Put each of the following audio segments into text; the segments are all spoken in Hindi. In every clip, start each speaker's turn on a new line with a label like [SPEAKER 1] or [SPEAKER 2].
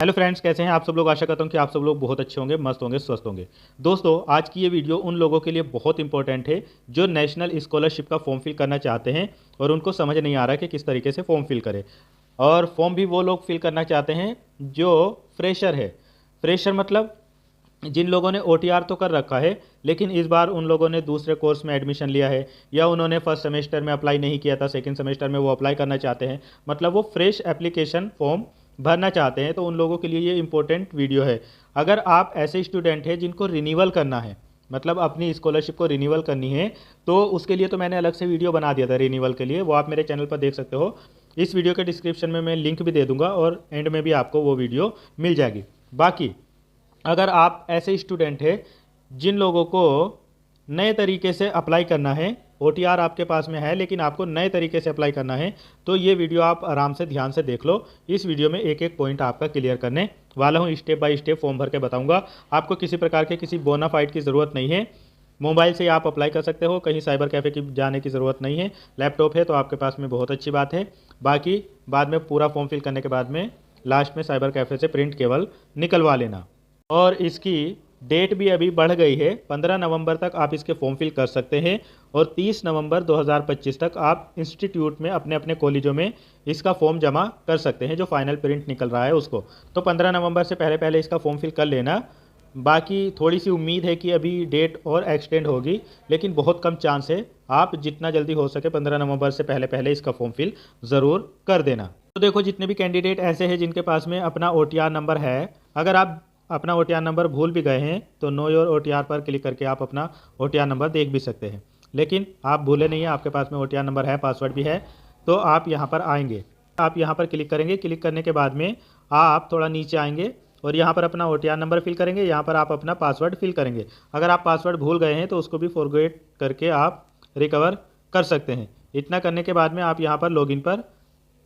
[SPEAKER 1] हेलो फ्रेंड्स, कैसे हैं आप सब लोग। आशा करता हूं कि आप सब लोग बहुत अच्छे होंगे, मस्त होंगे, स्वस्थ होंगे। दोस्तों, आज की ये वीडियो उन लोगों के लिए बहुत इंपॉर्टेंट है जो नेशनल स्कॉलरशिप का फॉर्म फिल करना चाहते हैं और उनको समझ नहीं आ रहा कि किस तरीके से फॉर्म फिल करें। और फॉर्म भी वो लोग फिल करना चाहते हैं जो फ्रेशर है। फ्रेशर मतलब जिन लोगों ने ओटीआर तो कर रखा है, लेकिन इस बार उन लोगों ने दूसरे कोर्स में एडमिशन लिया है, या उन्होंने फर्स्ट सेमेस्टर में अप्लाई नहीं किया था, सेकंड सेमेस्टर में वो अप्लाई करना चाहते हैं, मतलब वो फ्रेश एप्लीकेशन फॉर्म भरना चाहते हैं। तो उन लोगों के लिए ये इंपॉर्टेंट वीडियो है। अगर आप ऐसे स्टूडेंट हैं जिनको रिन्यूअल करना है, मतलब अपनी स्कॉलरशिप को रिन्यूअल करनी है, तो उसके लिए तो मैंने अलग से वीडियो बना दिया था रिन्यूअल के लिए, वो आप मेरे चैनल पर देख सकते हो। इस वीडियो के डिस्क्रिप्शन में मैं लिंक भी दे दूंगा और एंड में भी आपको वो वीडियो मिल जाएगी। बाकी अगर आप ऐसे स्टूडेंट हैं जिन लोगों को नए तरीके से अप्लाई करना है, ओटीआर आपके पास में है लेकिन आपको नए तरीके से अप्लाई करना है, तो ये वीडियो आप आराम से ध्यान से देख लो। इस वीडियो में एक एक पॉइंट आपका क्लियर करने वाला हूँ, स्टेप बाय स्टेप फॉर्म भर के बताऊंगा। आपको किसी प्रकार के किसी बोनाफाइड की ज़रूरत नहीं है। मोबाइल से आप अप्लाई कर सकते हो, कहीं साइबर कैफ़े की जाने की ज़रूरत नहीं है। लैपटॉप है तो आपके पास में बहुत अच्छी बात है। बाकी बाद में पूरा फॉर्म फिल करने के बाद में लास्ट में साइबर कैफ़े से प्रिंट केवल निकलवा लेना। और इसकी डेट भी अभी बढ़ गई है, 15 नवंबर तक आप इसके फॉर्म फिल कर सकते हैं और 30 नवंबर 2025 तक आप इंस्टीट्यूट में अपने अपने कॉलेजों में इसका फॉर्म जमा कर सकते हैं, जो फाइनल प्रिंट निकल रहा है उसको। तो 15 नवंबर से पहले पहले इसका फॉर्म फिल कर लेना। बाकी थोड़ी सी उम्मीद है कि अभी डेट और एक्सटेंड होगी, लेकिन बहुत कम चांस है। आप जितना जल्दी हो सके 15 नवंबर से पहले पहले इसका फॉर्म फिल ज़रूर कर देना। तो देखो, जितने भी कैंडिडेट ऐसे हैं जिनके पास में अपना ओटीआर नंबर है, अगर आप अपना ओटीआर नंबर भूल भी गए हैं तो नो योर ओटीआर पर क्लिक करके आप अपना ओटीआर नंबर देख भी सकते हैं। लेकिन आप भूले नहीं हैं, आपके पास में ओटीआर नंबर है, पासवर्ड भी है, तो आप यहाँ पर आएंगे। आप यहाँ पर क्लिक करेंगे। क्लिक करने के बाद में आप थोड़ा नीचे आएंगे और यहाँ पर अपना ओटीआर नंबर फिल करेंगे। यहाँ पर आप अपना पासवर्ड फिल करेंगे। अगर आप पासवर्ड भूल गए हैं तो उसको भी फॉरगेट करके आप रिकवर कर सकते हैं। इतना करने के बाद में आप यहाँ पर लॉगिन पर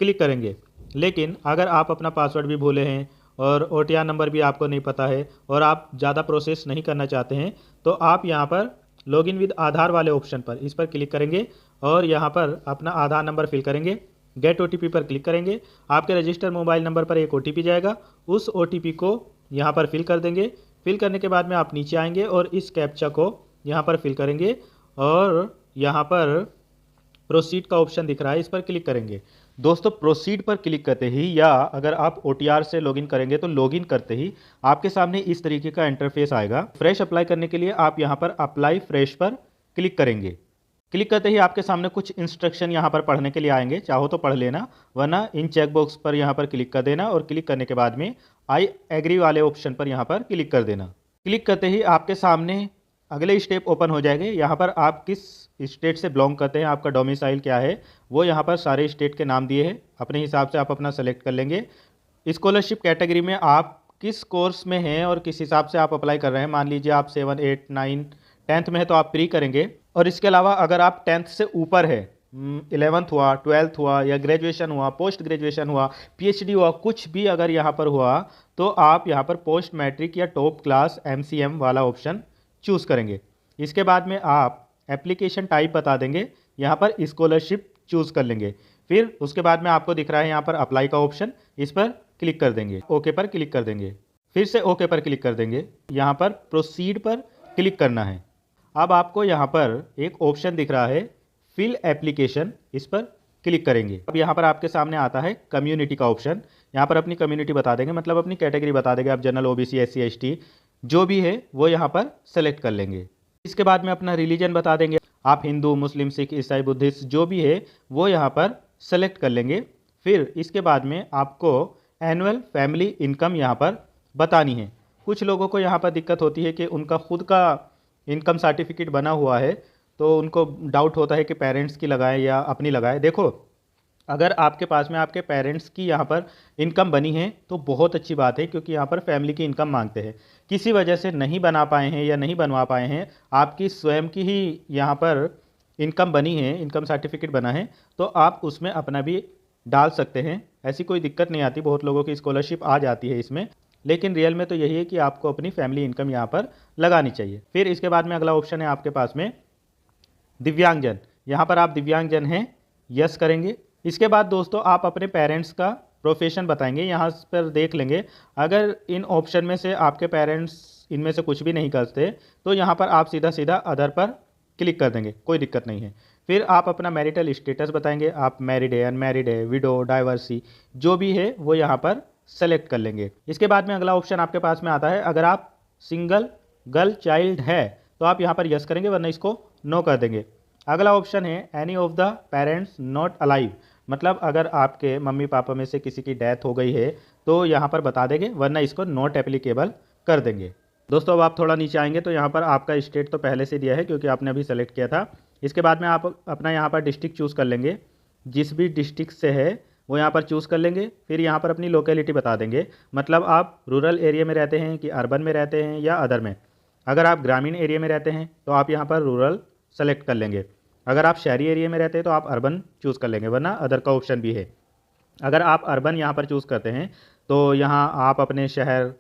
[SPEAKER 1] क्लिक करेंगे। लेकिन अगर आप अपना पासवर्ड भी भूले हैं और ओटीआर नंबर भी आपको नहीं पता है और आप ज़्यादा प्रोसेस नहीं करना चाहते हैं, तो आप यहाँ पर लॉगिन विद आधार वाले ऑप्शन पर इस पर क्लिक करेंगे और यहाँ पर अपना आधार नंबर फिल करेंगे। गेट ओटीपी पर क्लिक करेंगे। आपके रजिस्टर मोबाइल नंबर पर एक ओटीपी जाएगा, उस ओटीपी को यहाँ पर फिल कर देंगे। फिल करने के बाद में आप नीचे आएंगे और इस कैप्चा को यहाँ पर फिल करेंगे और यहाँ पर प्रोसीड का ऑप्शन दिख रहा है, इस पर क्लिक करेंगे। दोस्तों, प्रोसीड पर क्लिक करते ही, या अगर आप ओटीआर से लॉगिन करेंगे तो लॉगिन करते ही आपके सामने इस तरीके का इंटरफेस आएगा। फ्रेश अप्लाई करने के लिए आप यहाँ पर अप्लाई फ्रेश पर क्लिक करेंगे। क्लिक करते ही आपके सामने कुछ इंस्ट्रक्शन यहाँ पर पढ़ने के लिए आएंगे, चाहो तो पढ़ लेना, वरना इन चेक बॉक्स पर यहाँ पर क्लिक कर देना और क्लिक करने के बाद में आई एग्री वाले ऑप्शन पर यहाँ पर क्लिक कर देना। क्लिक करते ही आपके सामने अगले स्टेप ओपन हो जाएंगे। यहाँ पर आप किस स्टेट से बिलोंग करते हैं, आपका डोमिसाइल क्या है, वो यहाँ पर सारे स्टेट के नाम दिए हैं। अपने हिसाब से आप अपना सेलेक्ट कर लेंगे। स्कॉलरशिप कैटेगरी में आप किस कोर्स में हैं और किस हिसाब से आप अप्लाई कर रहे हैं। मान लीजिए आप 7, 8, 9, 10th में है तो आप प्री करेंगे। और इसके अलावा अगर आप 10th से ऊपर है, 11th हुआ, 12th हुआ, या ग्रेजुएशन हुआ, पोस्ट ग्रेजुएशन हुआ, पीएचडी हुआ, कुछ भी अगर यहाँ पर हुआ, तो आप यहाँ पर पोस्ट मैट्रिक या टॉप क्लास एमसीएम वाला ऑप्शन चूज़ करेंगे। इसके बाद में आप एप्लीकेशन टाइप बता देंगे, यहाँ पर स्कॉलरशिप चूज़ कर लेंगे। फिर उसके बाद में आपको दिख रहा है यहाँ पर अप्लाई का ऑप्शन, इस पर क्लिक कर देंगे, ओके पर क्लिक कर देंगे, फिर से ओके पर क्लिक कर देंगे। यहाँ पर प्रोसीड पर क्लिक करना है। अब आपको यहाँ पर एक ऑप्शन दिख रहा है फिल एप्लीकेशन, इस पर क्लिक करेंगे। अब यहाँ पर आपके सामने आता है कम्युनिटी का ऑप्शन। यहाँ पर अपनी कम्युनिटी बता देंगे, मतलब अपनी कैटेगरी बता देंगे। आप जनरल, ओबीसी, एससी, एसटी जो भी है वो यहाँ पर सेलेक्ट कर लेंगे। इसके बाद में अपना रिलीजन बता देंगे। आप हिंदू, मुस्लिम, सिख, ईसाई, बुद्धिस्ट जो भी है वो यहाँ पर सेलेक्ट कर लेंगे। फिर इसके बाद में आपको एनुअल फैमिली इनकम यहाँ पर बतानी है। कुछ लोगों को यहाँ पर दिक्कत होती है कि उनका खुद का इनकम सर्टिफिकेट बना हुआ है, तो उनको डाउट होता है कि पेरेंट्स की लगाएं या अपनी लगाएं। देखो, अगर आपके पास में आपके पेरेंट्स की यहाँ पर इनकम बनी है तो बहुत अच्छी बात है, क्योंकि यहाँ पर फैमिली की इनकम मांगते हैं। किसी वजह से नहीं बना पाए हैं या नहीं बनवा पाए हैं, आपकी स्वयं की ही यहाँ पर इनकम बनी है, इनकम सर्टिफिकेट बना है, तो आप उसमें अपना भी डाल सकते हैं। ऐसी कोई दिक्कत नहीं आती, बहुत लोगों की स्कॉलरशिप आ जाती है इसमें। लेकिन रियल में तो यही है कि आपको अपनी फैमिली इनकम यहाँ पर लगानी चाहिए। फिर इसके बाद में अगला ऑप्शन है आपके पास में दिव्यांगजन। यहाँ पर आप दिव्यांगजन हैं, यस करेंगे। इसके बाद दोस्तों आप अपने पेरेंट्स का प्रोफेशन बताएंगे, यहाँ पर देख लेंगे। अगर इन ऑप्शन में से आपके पेरेंट्स इनमें से कुछ भी नहीं करते तो यहाँ पर आप सीधा सीधा अदर पर क्लिक कर देंगे, कोई दिक्कत नहीं है। फिर आप अपना मैरिटल स्टेटस बताएंगे, आप मैरिड है, अनमैरिड है, विडो, डाइवर्सी, जो भी है वो यहाँ पर सेलेक्ट कर लेंगे। इसके बाद में अगला ऑप्शन आपके पास में आता है, अगर आप सिंगल गर्ल चाइल्ड है तो आप यहाँ पर यस करेंगे, वरना इसको नो कर देंगे। अगला ऑप्शन है any of the parents not alive, मतलब अगर आपके मम्मी पापा में से किसी की डेथ हो गई है तो यहाँ पर बता देंगे, वरना इसको नॉट एप्लीकेबल कर देंगे। दोस्तों अब आप थोड़ा नीचे आएंगे तो यहाँ पर आपका स्टेट तो पहले से दिया है क्योंकि आपने अभी सेलेक्ट किया था। इसके बाद में आप अपना यहाँ पर डिस्ट्रिक्ट चूज़ कर लेंगे, जिस भी डिस्ट्रिक्ट से है वो यहाँ पर चूज़ कर लेंगे। फिर यहाँ पर अपनी लोकेलिटी बता देंगे, मतलब आप रूरल एरिया में रहते हैं कि अर्बन में रहते हैं या अदर में। अगर आप ग्रामीण एरिया में रहते हैं तो आप यहाँ पर रूरल सेलेक्ट कर लेंगे। अगर आप शहरी एरिया में रहते हैं तो आप अर्बन चूज़ कर लेंगे, वरना अदर का ऑप्शन भी है। अगर आप अर्बन यहाँ पर चूज़ करते हैं तो यहाँ आप अपने शहर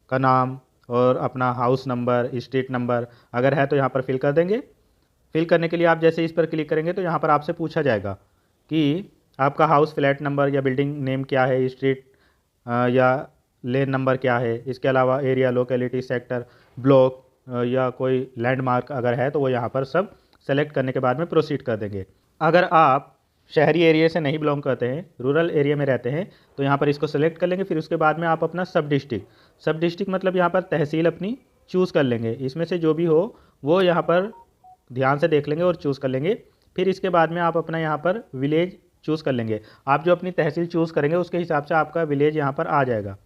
[SPEAKER 1] का नाम और अपना हाउस नंबर, स्ट्रीट नंबर अगर है तो यहाँ पर फिल कर देंगे। फिल करने के लिए आप जैसे इस पर क्लिक करेंगे तो यहाँ पर आपसे पूछा जाएगा कि आपका हाउस फ्लैट नंबर या बिल्डिंग नेम क्या है, स्ट्रीट या लेन नंबर क्या है। इसके अलावा एरिया, लोकेलिटी, सेक्टर, ब्लॉक या कोई लैंडमार्क अगर है तो वो यहाँ पर सब सेलेक्ट करने के बाद में प्रोसीड कर देंगे। अगर आप शहरी एरिया से नहीं बिलोंग करते हैं, रूरल एरिया में रहते हैं, तो यहाँ पर इसको सेलेक्ट कर लेंगे। फिर उसके बाद में आप अपना सब डिस्ट्रिक्ट मतलब यहाँ पर तहसील अपनी चूज़ कर लेंगे। इसमें से जो भी हो वो यहाँ पर ध्यान से देख लेंगे और चूज़ कर लेंगे। फिर इसके बाद में आप अपना यहाँ पर विलेज चूज़ कर लेंगे। आप जो अपनी तहसील चूज़ करेंगे उसके हिसाब से आपका विलेज यहाँ पर आ जाएगा।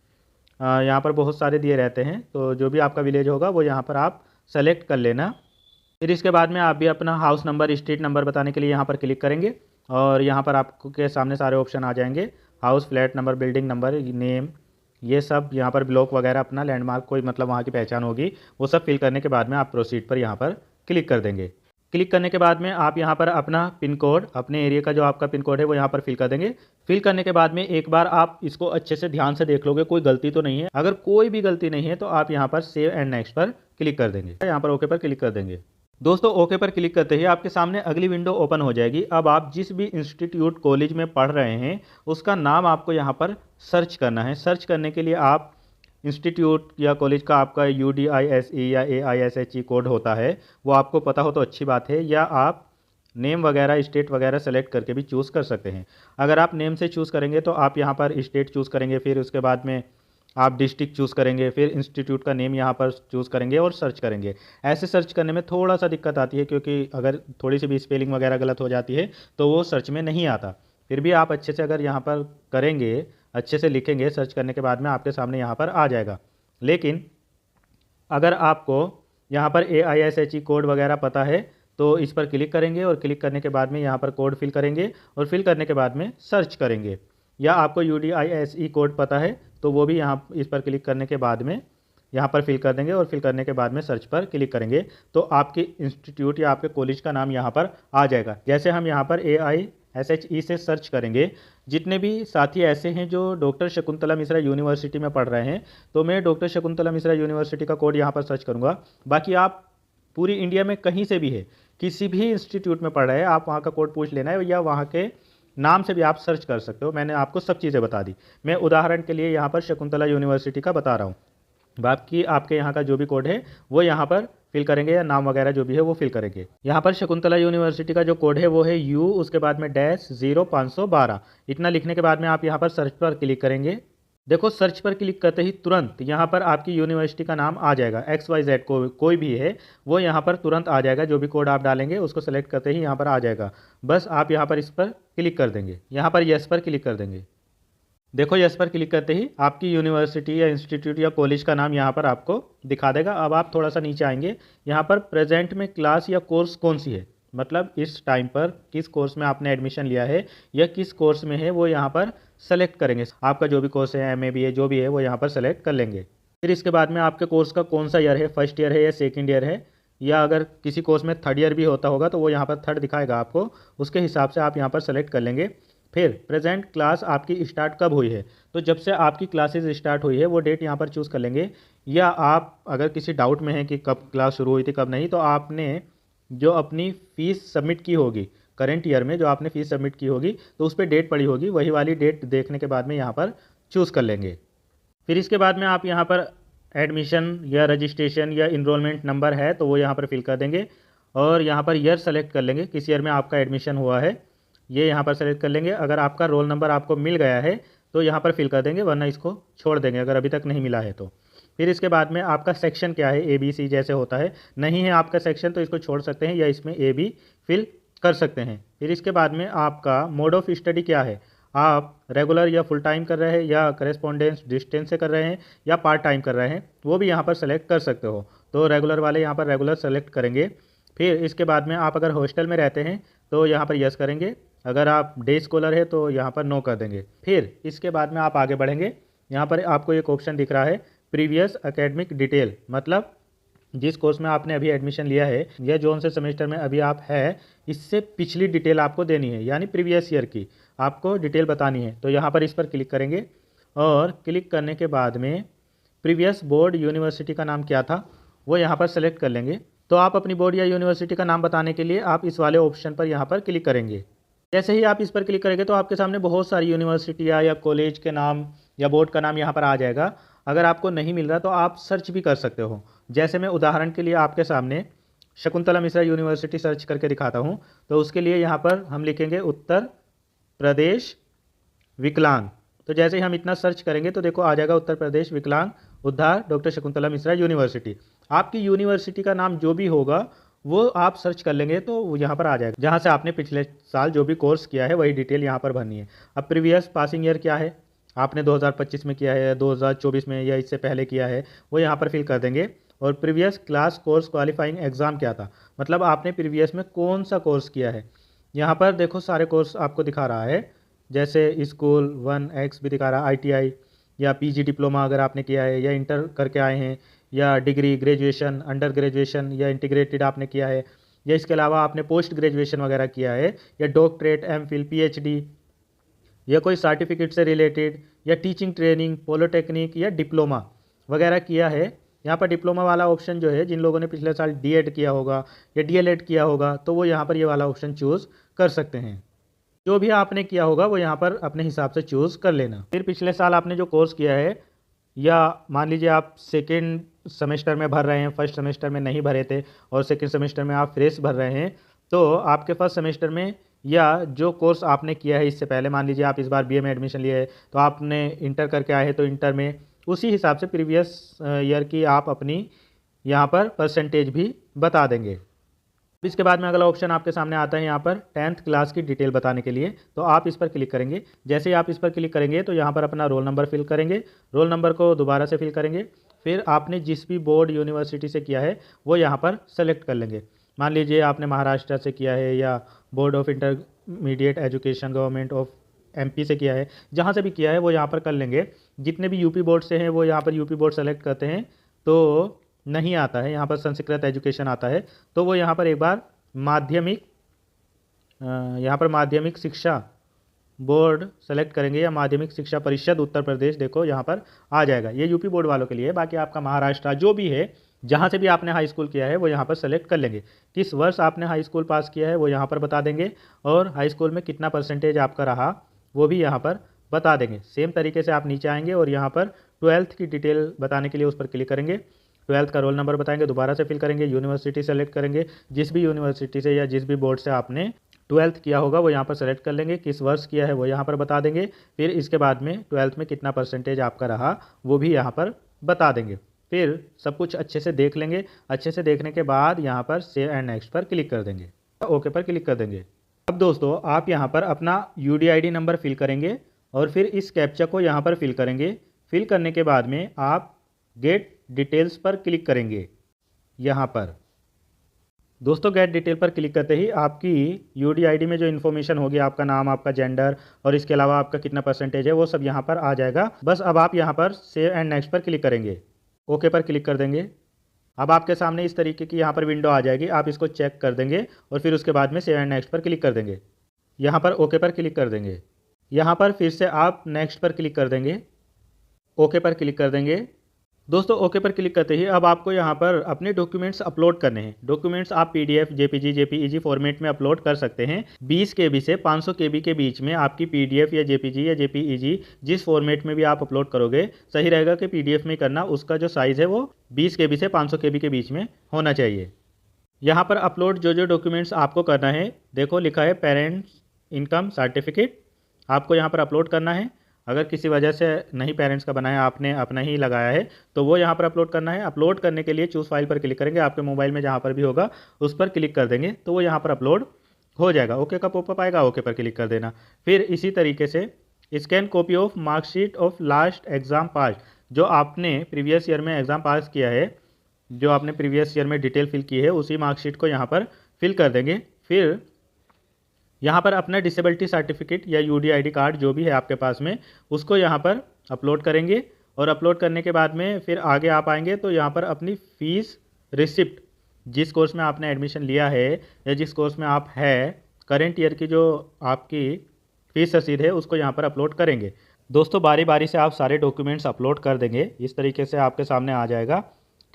[SPEAKER 1] यहाँ पर बहुत सारे दिए रहते हैं, तो जो भी आपका विलेज होगा वो यहाँ पर आप सेलेक्ट कर लेना। फिर इसके बाद में आप भी अपना हाउस नंबर, स्ट्रीट नंबर बताने के लिए यहाँ पर क्लिक करेंगे और यहाँ पर आपके सामने सारे ऑप्शन आ जाएंगे, house, flat number, building number, name, ये सब यहाँ पर ब्लॉक वगैरह अपना लैंडमार्क कोई मतलब वहाँ की पहचान होगी वो सब फिल करने के बाद में आप प्रोसीड पर यहाँ पर क्लिक कर देंगे। क्लिक करने के बाद में आप यहाँ पर अपना पिन कोड, अपने एरिया का जो आपका पिन कोड है वो यहाँ पर फिल कर देंगे। फिल करने के बाद में एक बार आप इसको अच्छे से ध्यान से देख लोगे कोई गलती तो नहीं है। अगर कोई भी गलती नहीं है तो आप यहाँ पर सेव एंड नेक्स्ट पर क्लिक कर देंगे, यहाँ पर ओके पर क्लिक कर देंगे। दोस्तों ओके पर क्लिक करते ही आपके सामने अगली विंडो ओपन हो जाएगी। अब आप जिस भी इंस्टीट्यूट, कॉलेज में पढ़ रहे हैं उसका नाम आपको यहाँ पर सर्च करना है। सर्च करने के लिए आप इंस्टीट्यूट या कॉलेज का आपका UDISE या AISHE कोड होता है, वो आपको पता हो तो अच्छी बात है, या आप नेम वगैरह, स्टेट वगैरह सेलेक्ट करके भी चूज़ कर सकते हैं। अगर आप नेम से चूज़ करेंगे तो आप यहाँ पर स्टेट चूज़ करेंगे, फिर उसके बाद में आप डिस्ट्रिक्ट चूज़ करेंगे, फिर इंस्टीट्यूट का नेम यहाँ पर चूज़ करेंगे और सर्च करेंगे। ऐसे सर्च करने में थोड़ा सा दिक्कत आती है क्योंकि अगर थोड़ी सी भी स्पेलिंग वगैरह गलत हो जाती है तो वो सर्च में नहीं आता। फिर भी आप अच्छे से अगर यहाँ पर करेंगे, अच्छे से लिखेंगे, सर्च करने के बाद में आपके सामने यहाँ पर आ जाएगा। लेकिन अगर आपको यहाँ पर AISHE कोड वगैरह पता है तो इस पर क्लिक करेंगे और क्लिक करने के बाद में यहाँ पर कोड फिल करेंगे और फिल करने के बाद में सर्च करेंगे। या आपको UDISE कोड पता है तो वो भी यहाँ इस पर क्लिक करने के बाद में यहाँ पर फिल कर देंगे और फिल करने के बाद में सर्च पर क्लिक करेंगे तो आपके इंस्टीट्यूट या आपके कॉलेज का नाम यहाँ पर आ जाएगा। जैसे हम यहाँ पर AISHE से सर्च करेंगे, जितने भी साथी ऐसे हैं जो डॉक्टर शकुंतला मिश्रा यूनिवर्सिटी में पढ़ रहे हैं तो मैं डॉक्टर शकुंतला मिश्रा यूनिवर्सिटी का कोड यहाँ पर सर्च करूँगा। बाकी आप पूरी इंडिया में कहीं से भी है, किसी भी इंस्टीट्यूट में पढ़ रहे हैं, आप वहाँ का कोड पूछ लेना है या वहाँ के नाम से भी आप सर्च कर सकते हो। मैंने आपको सब चीज़ें बता दी। मैं उदाहरण के लिए यहाँ पर शकुंतला यूनिवर्सिटी का बता रहा हूँ। बाकी आपके यहाँ का जो भी कोड है वो यहाँ पर फिल करेंगे या नाम वगैरह जो भी है वो फिल करेंगे। यहाँ पर शकुंतला यूनिवर्सिटी का जो कोड है वो है U उसके बाद में -0512। इतना लिखने के बाद में आप यहाँ पर सर्च पर क्लिक करेंगे। देखो सर्च पर क्लिक करते ही तुरंत यहाँ पर आपकी यूनिवर्सिटी का नाम आ जाएगा। XYZ कोई भी है वो यहाँ पर तुरंत आ जाएगा। जो भी कोड आप डालेंगे उसको सेलेक्ट करते ही यहाँ पर आ जाएगा। बस आप यहाँ पर इस पर क्लिक कर देंगे, यहाँ पर यस पर क्लिक कर देंगे। देखो यस पर क्लिक करते ही आपकी यूनिवर्सिटी या इंस्टीट्यूट या कॉलेज का नाम यहाँ पर आपको दिखा देगा। अब आप थोड़ा सा नीचे आएंगे, यहाँ पर प्रेजेंट में क्लास या कोर्स कौन सी है, मतलब इस टाइम पर किस कोर्स में आपने एडमिशन लिया है या किस कोर्स में है वो यहाँ पर सेलेक्ट करेंगे। आपका जो भी कोर्स है, MA BA जो भी है वो यहाँ पर सेलेक्ट कर लेंगे। फिर इसके बाद में आपके कोर्स का कौन सा ईयर है, फर्स्ट ईयर है या सेकेंड ईयर है, या अगर किसी कोर्स में थर्ड ईयर भी होता होगा तो वो यहाँ पर थर्ड दिखाएगा आपको, उसके हिसाब से आप यहाँ पर सेलेक्ट कर लेंगे। फिर प्रेजेंट क्लास आपकी स्टार्ट कब हुई है, तो जब से आपकी क्लासेस स्टार्ट हुई है वो डेट यहाँ पर चूज़ कर लेंगे। या आप अगर किसी डाउट में हैं कि कब क्लास शुरू हुई थी कब नहीं, तो आपने जो अपनी फ़ीस सबमिट की होगी, करंट ईयर में जो आपने फ़ीस सबमिट की होगी तो उस पर डेट पड़ी होगी, वही वाली डेट देखने के बाद में यहाँ पर चूज़ कर लेंगे। फिर इसके बाद में आप यहाँ पर एडमिशन या रजिस्ट्रेशन या इनरोलमेंट नंबर है तो वो यहाँ पर फिल कर देंगे और यहाँ पर ईयर सेलेक्ट कर लेंगे, किस ईयर में आपका एडमिशन हुआ है ये यहाँ पर सेलेक्ट कर लेंगे। अगर आपका रोल नंबर आपको मिल गया है तो यहाँ पर फिल कर देंगे, वरना इसको छोड़ देंगे अगर अभी तक नहीं मिला है तो। फिर इसके बाद में आपका सेक्शन क्या है, ABC जैसे होता है, नहीं है आपका सेक्शन तो इसको छोड़ सकते हैं या इसमें A भी फिल कर सकते हैं। फिर इसके बाद में आपका मोड ऑफ स्टडी क्या है, आप रेगुलर या फुल टाइम कर रहे हैं या करेस्पॉन्डेंस डिस्टेंस से कर रहे हैं या पार्ट टाइम कर रहे हैं, वो भी यहाँ पर सेलेक्ट कर सकते हो। तो रेगुलर वाले यहाँ पर रेगुलर सेलेक्ट करेंगे। फिर इसके बाद में आप अगर हॉस्टल में रहते हैं तो यहाँ पर यस करेंगे, अगर आप डे स्कॉलर है तो यहाँ पर नो कर देंगे। फिर इसके बाद में आप आगे बढ़ेंगे, यहाँ पर आपको एक ऑप्शन दिख रहा है प्रीवियस एकेडमिक डिटेल, मतलब जिस कोर्स में आपने अभी एडमिशन लिया है या जोन से सेमेस्टर में अभी आप है, इससे पिछली डिटेल आपको देनी है, यानी प्रीवियस ईयर की आपको डिटेल बतानी है। तो यहाँ पर इस पर क्लिक करेंगे और क्लिक करने के बाद में प्रीवियस बोर्ड यूनिवर्सिटी का नाम क्या था वो यहाँ पर सेलेक्ट कर लेंगे। तो आप अपनी बोर्ड या यूनिवर्सिटी का नाम बताने के लिए आप इस वाले ऑप्शन पर यहाँ पर क्लिक करेंगे। जैसे ही आप इस पर क्लिक करेंगे तो आपके सामने बहुत सारी यूनिवर्सिटियाँ या कॉलेज के नाम या बोर्ड का नाम यहाँ पर आ जाएगा। अगर आपको नहीं मिल रहा तो आप सर्च भी कर सकते हो। जैसे मैं उदाहरण के लिए आपके सामने शकुंतला मिश्रा यूनिवर्सिटी सर्च करके दिखाता हूँ। तो उसके लिए यहाँ पर हम लिखेंगे उत्तर प्रदेश विकलांग। तो जैसे ही हम इतना सर्च करेंगे तो देखो आ जाएगा उत्तर प्रदेश विकलांग उद्धार डॉक्टर शकुंतला मिश्रा यूनिवर्सिटी। आपकी यूनिवर्सिटी का नाम जो भी होगा वो आप सर्च कर लेंगे तो वो यहाँ पर आ जाएगा, जहाँ से आपने पिछले साल जो भी कोर्स किया है वही डिटेल यहाँ पर भरनी है। अब प्रीवियस पासिंग ईयर क्या है, आपने 2025 में किया है या 2024 में या इससे पहले किया है, वो यहाँ पर फिल कर देंगे। और previous class course qualifying exam क्या था, मतलब आपने प्रीवियस में कौन सा कोर्स किया है। यहाँ पर देखो सारे कोर्स आपको दिखा रहा है, जैसे स्कूल 1X भी दिखा रहा है, ITI या PG डिप्लोमा अगर आपने किया है या इंटर करके आए हैं या डिग्री ग्रेजुएशन अंडर ग्रेजुएशन या इंटीग्रेटेड आपने किया है या इसके अलावा आपने पोस्ट ग्रेजुएशन वगैरह किया है या डॉक्टरेट MPhil PhD या कोई सर्टिफिकेट से रिलेटेड या टीचिंग ट्रेनिंग पॉलिटेक्निक या डिप्लोमा वगैरह किया है। यहाँ पर डिप्लोमा वाला ऑप्शन जो है, जिन लोगों ने पिछले साल DED किया होगा या DLED किया होगा तो वो यहाँ पर ये वाला ऑप्शन चूज़ कर सकते हैं। जो भी आपने किया होगा वो यहाँ पर अपने हिसाब से चूज़ कर लेना। फिर पिछले साल आपने जो कोर्स किया है या मान लीजिए आप सेकेंड सेमेस्टर में भर रहे हैं, फर्स्ट सेमेस्टर में नहीं भरे थे और सेकेंड सेमेस्टर में आप फ्रेश भर रहे हैं, तो आपके फर्स्ट सेमेस्टर में या जो कोर्स आपने किया है इससे पहले, मान लीजिए आप इस बार BA में एडमिशन लिए है तो आपने इंटर करके आए हैं तो इंटर में उसी हिसाब से प्रीवियस ईयर की आप अपनी यहाँ पर परसेंटेज भी बता देंगे। इसके बाद में अगला ऑप्शन आपके सामने आता है यहाँ पर 10th क्लास की डिटेल बताने के लिए, तो आप इस पर क्लिक करेंगे। जैसे ही आप इस पर क्लिक करेंगे तो यहाँ पर अपना रोल नंबर फिल करेंगे, रोल नंबर को दोबारा से फिल करेंगे। फिर आपने जिस भी बोर्ड यूनिवर्सिटी से किया है वो यहाँ पर सेलेक्ट कर लेंगे। मान लीजिए आपने महाराष्ट्र से किया है या board of intermediate education government of MP से किया है, जहाँ से भी किया है वो यहाँ पर कर लेंगे। जितने भी UP बोर्ड से हैं वो यहाँ पर UP बोर्ड सेलेक्ट करते हैं तो नहीं आता है, यहाँ पर संस्कृत एजुकेशन आता है तो वो यहाँ पर एक बार माध्यमिक शिक्षा बोर्ड सेलेक्ट करेंगे या माध्यमिक शिक्षा परिषद उत्तर प्रदेश, देखो यहाँ पर आ जाएगा। ये UP बोर्ड वालों के लिए है, बाकी आपका महाराष्ट्र जो भी है जहाँ से भी आपने हाई स्कूल किया है वो यहाँ पर सेलेक्ट कर लेंगे। किस वर्ष आपने हाई स्कूल पास किया है वो यहाँ पर बता देंगे और हाई स्कूल में कितना परसेंटेज आपका रहा वो भी यहाँ पर बता देंगे। सेम तरीके से आप नीचे आएंगे और यहाँ पर 12th की डिटेल बताने के लिए उस पर क्लिक करेंगे। 12th का रोल नंबर बताएंगे, दोबारा से फिल करेंगे, यूनिवर्सिटी सेलेक्ट करेंगे, जिस भी यूनिवर्सिटी से या जिस भी बोर्ड से आपने 12th किया होगा वो यहाँ पर सेलेक्ट कर लेंगे, किस वर्ष किया है वो यहाँ पर बता देंगे। फिर इसके बाद में 12th में कितना परसेंटेज आपका रहा वो भी यहाँ पर बता देंगे। फिर सब कुछ अच्छे से देख लेंगे। अच्छे से देखने के बाद यहाँ पर सेव एंड नेक्स्ट पर क्लिक कर देंगे, ओके पर क्लिक कर देंगे। अब दोस्तों आप यहाँ पर अपना UDID नंबर फिल करेंगे और फिर इस कैप्चा को यहाँ पर फिल करेंगे। फिल करने के बाद में आप गेट डिटेल्स पर क्लिक करेंगे। यहाँ पर दोस्तों गेट डिटेल पर क्लिक करते ही आपकी UDID में जो इन्फॉर्मेशन होगी, आपका नाम, आपका जेंडर और इसके अलावा आपका कितना परसेंटेज है वो सब यहाँ पर आ जाएगा। बस अब आप यहाँ पर सेव एंड नेक्स्ट पर क्लिक करेंगे, ओके पर क्लिक कर देंगे। अब आपके सामने इस तरीके की यहाँ पर विंडो आ जाएगी, आप इसको चेक कर देंगे और फिर उसके बाद में सेव एंड नेक्स्ट पर क्लिक कर देंगे। यहाँ पर ओके पर क्लिक कर देंगे। यहाँ पर फिर से आप नेक्स्ट पर क्लिक कर देंगे, ओके पर क्लिक कर देंगे। दोस्तों ओके पर क्लिक करते ही अब आपको यहाँ पर अपने डॉक्यूमेंट्स अपलोड करने हैं। डॉक्यूमेंट्स आप पीडीएफ, जेपीजी, जेपीईजी फॉर्मेट में अपलोड कर सकते हैं। 20 केबी से 500 केबी के बीच में आपकी पीडीएफ या जेपीजी या जेपीईजी जिस फॉर्मेट में भी आप अपलोड करोगे, सही रहेगा कि पीडीएफ में करना। उसका जो साइज़ है वो 20 केबी से 500 केबी के बीच में होना चाहिए। यहाँ पर अपलोड जो डॉक्यूमेंट्स आपको करना है, देखो लिखा है पेरेंट्स इनकम सर्टिफिकेट, आपको यहाँ पर अपलोड करना है। अगर किसी वजह से नहीं पेरेंट्स का बनाया, आपने अपना ही लगाया है, तो वो यहाँ पर अपलोड करना है। अपलोड करने के लिए चूज़ फाइल पर क्लिक करेंगे, आपके मोबाइल में जहाँ पर भी होगा उस पर क्लिक कर देंगे तो वो यहाँ पर अपलोड हो जाएगा। ओके का पॉपअप आएगा, ओके पर क्लिक कर देना। फिर इसी तरीके से scan copy of marksheet of last exam pass, जो आपने प्रीवियस ईयर में एग्ज़ाम पास किया है, जो आपने प्रीवियस ईयर में डिटेल फिल की है, उसी मार्कशीट को यहाँ पर फिल कर देंगे। फिर यहाँ पर अपना डिसेबिलिटी सर्टिफिकेट या यूडीआईडी कार्ड जो भी है आपके पास में, उसको यहाँ पर अपलोड करेंगे। और अपलोड करने के बाद में फिर आगे आप आएंगे तो यहाँ पर अपनी फ़ीस रिसिप्ट, जिस कोर्स में आपने एडमिशन लिया है या जिस कोर्स में आप है, करेंट ईयर की जो आपकी फ़ीस रसीद है उसको यहाँ पर अपलोड करेंगे। दोस्तों बारी बारी से आप सारे डॉक्यूमेंट्स अपलोड कर देंगे, इस तरीके से आपके सामने आ जाएगा।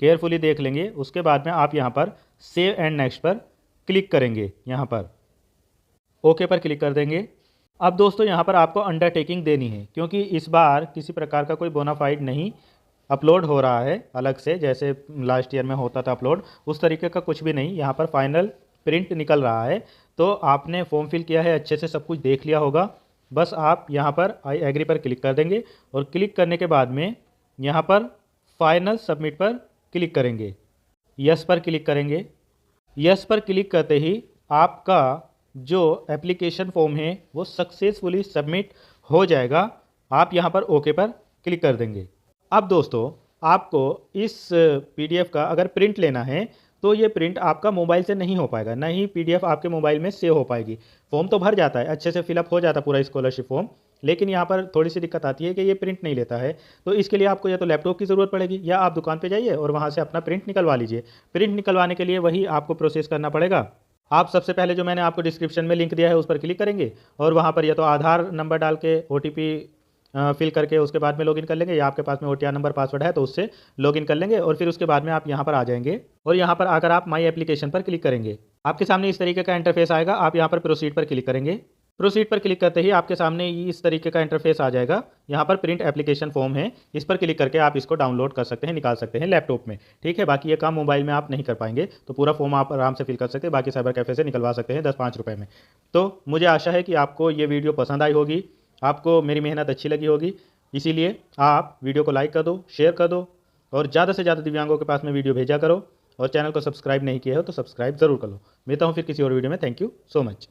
[SPEAKER 1] केयरफुली देख लेंगे। उसके बाद में आप यहाँ पर सेव एंड नेक्स्ट पर क्लिक करेंगे, यहाँ पर ओके पर क्लिक कर देंगे। अब दोस्तों यहाँ पर आपको अंडरटेकिंग देनी है, क्योंकि इस बार किसी प्रकार का कोई बोनाफाइड नहीं अपलोड हो रहा है अलग से, जैसे लास्ट ईयर में होता था अपलोड, उस तरीके का कुछ भी नहीं। यहाँ पर फाइनल प्रिंट निकल रहा है। तो आपने फॉर्म फिल किया है, अच्छे से सब कुछ देख लिया होगा। बस आप यहाँ पर आई एग्री पर क्लिक कर देंगे और क्लिक करने के बाद में यहाँ पर फाइनल सबमिट पर क्लिक करेंगे, यस पर क्लिक करेंगे। यस पर क्लिक करते ही आपका जो एप्लीकेशन फॉर्म है वो सक्सेसफुली सबमिट हो जाएगा। आप यहाँ पर ओके पर क्लिक कर देंगे। अब दोस्तों आपको इस पीडीएफ का अगर प्रिंट लेना है तो ये प्रिंट आपका मोबाइल से नहीं हो पाएगा, ना ही पीडीएफ आपके मोबाइल में सेव हो पाएगी। फॉर्म तो भर जाता है, अच्छे से फिलअप हो जाता है पूरा स्कॉलरशिप फॉर्म, लेकिन यहाँ पर थोड़ी सी दिक्कत आती है कि ये प्रिंट नहीं लेता है। तो इसके लिए आपको या तो लैपटॉप की ज़रूरत पड़ेगी या आप दुकान पे जाइए और वहाँ से अपना प्रिंट निकलवा लीजिए। प्रिंट निकलवाने के लिए वही आपको प्रोसेस करना पड़ेगा। आप सबसे पहले जो मैंने आपको डिस्क्रिप्शन में लिंक दिया है उस पर क्लिक करेंगे और वहाँ पर या तो आधार नंबर डाल के ओटीपी फिल करके उसके बाद में लॉगिन कर लेंगे, या आपके पास में ओटीआर नंबर पासवर्ड है तो उससे लॉगिन कर लेंगे। और फिर उसके बाद में आप यहाँ पर आ जाएंगे और यहाँ पर आकर आप माई एप्लीकेशन पर क्लिक करेंगे। आपके सामने इस तरीके का इंटरफेस आएगा। आप यहाँ पर प्रोसीड पर क्लिक करेंगे। प्रोसीड पर क्लिक करते ही आपके सामने इस तरीके का इंटरफेस आ जाएगा। यहाँ पर प्रिंट एप्लीकेशन फॉर्म है, इस पर क्लिक करके आप इसको डाउनलोड कर सकते हैं, निकाल सकते हैं लैपटॉप में। ठीक है, बाकी ये काम मोबाइल में आप नहीं कर पाएंगे, तो पूरा फॉर्म आप आराम से फिल कर सकते हैं। बाकी साइबर कैफे से निकलवा सकते हैं 10-5 रुपये में। तो मुझे आशा है कि आपको ये वीडियो पसंद आई होगी, आपको मेरी मेहनत अच्छी लगी होगी। इसीलिए आप वीडियो को लाइक कर दो, शेयर कर दो और ज़्यादा से ज़्यादा दिव्यांगों के पास में वीडियो भेजा करो। और चैनल को सब्सक्राइब नहीं किया हो तो सब्सक्राइब ज़रूर कर लो। मिलता हूँ फिर किसी और वीडियो में। Thank you so much.